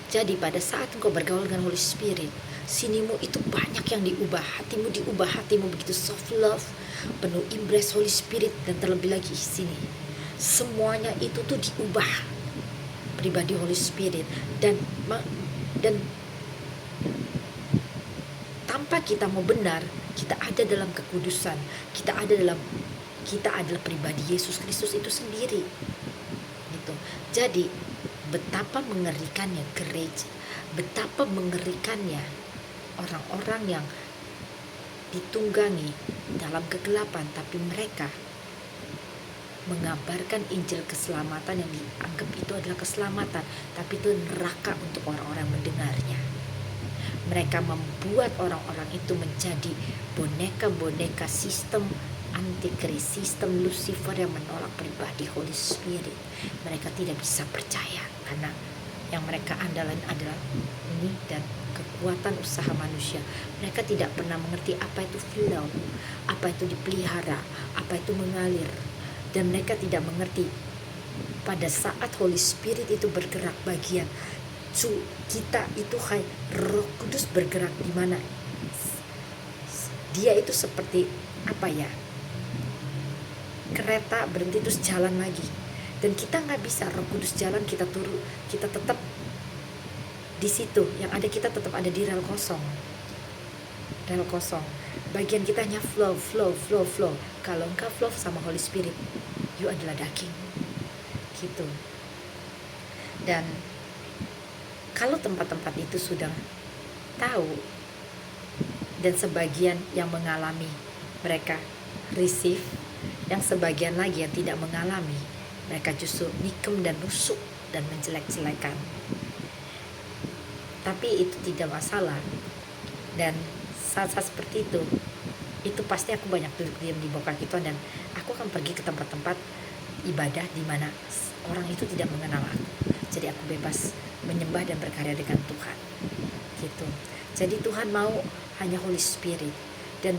Jadi pada saat engkau bergaul dengan Holy Spirit, sinimu itu banyak yang diubah, hatimu begitu soft love, penuh embrace Holy Spirit, dan terlebih lagi sini semuanya itu tuh diubah pribadi Holy Spirit. Dan tanpa kita mau benar, kita ada dalam kekudusan, kita adalah pribadi Yesus Kristus itu sendiri gitu. Jadi betapa mengerikannya gereja, betapa mengerikannya orang-orang yang ditunggangi dalam kegelapan, tapi mereka mengabarkan Injil keselamatan yang dianggap itu adalah keselamatan, tapi itu neraka untuk orang-orang yang mendengarnya. Mereka membuat orang-orang itu menjadi boneka-boneka sistem antikris, sistem Lucifer yang menolak pribadi Holy Spirit. Mereka tidak bisa percaya karena yang mereka andalkan adalah ini dan kekuatan usaha manusia. Mereka tidak pernah mengerti apa itu flow, apa itu dipelihara, apa itu mengalir. Dan mereka tidak mengerti pada saat Holy Spirit itu bergerak bagian kita itu Roh Kudus bergerak di mana dia itu seperti apa ya, kereta berhenti terus jalan lagi, dan kita nggak bisa Roh Kudus jalan kita turun, kita tetap di situ, yang ada kita tetap ada di rel kosong. Bagian kita hanya flow. Kalau engkau flow sama Holy Spirit, you adalah daging gitu. Dan kalau tempat-tempat itu sudah tahu, dan sebagian yang mengalami mereka receive, yang sebagian lagi yang tidak mengalami, mereka justru nikem dan nusuk dan menjelek-jelekan. Tapi itu tidak masalah. Dan saat-saat seperti itu pasti aku banyak duduk diam di bawah kaki Tuhan, dan aku akan pergi ke tempat-tempat ibadah di mana orang itu tidak mengenal aku. Jadi aku bebas menyembah dan berkarya dengan Tuhan gitu. Jadi Tuhan mau hanya Holy Spirit, dan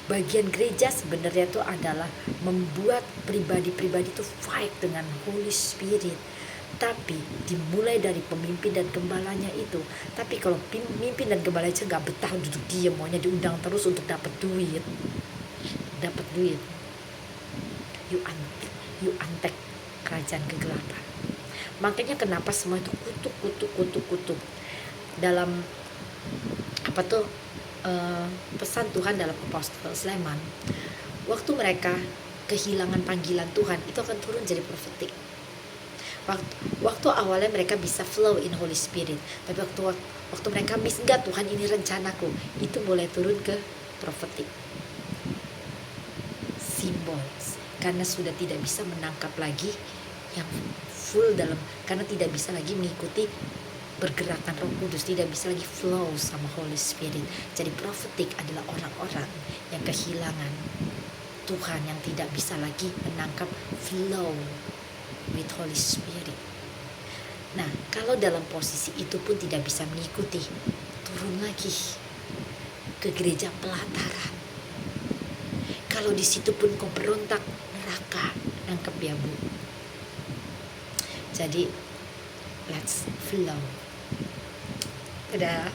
bagian gereja sebenarnya itu adalah membuat pribadi-pribadi itu fight dengan Holy Spirit, tapi dimulai dari pemimpin dan gembalanya itu. Tapi kalau pemimpin dan gembala aja nggak betah duduk diam, maunya diundang terus untuk dapat duit, you antek kerajaan kegelapan. Makanya kenapa semua itu kutuk dalam pesan Tuhan dalam Apostle Sleman. Waktu mereka kehilangan panggilan Tuhan, itu akan turun jadi profetik. Waktu awalnya mereka bisa flow in Holy Spirit, tapi waktu mereka miss, enggak Tuhan ini rencanaku, itu mulai turun ke profetik, simbol, karena sudah tidak bisa menangkap lagi yang full dalam, karena tidak bisa lagi mengikuti pergerakan Roh Kudus, tidak bisa lagi flow sama Holy Spirit. Jadi profetik adalah orang-orang yang kehilangan Tuhan, yang tidak bisa lagi menangkap flow with Holy Spirit. Nah, kalau dalam posisi itu pun tidak bisa mengikuti, turun lagi ke gereja pelataran. Kalau di situ pun kau berontak, neraka nangkep ya Bu. Jadi let's flow. Dadah.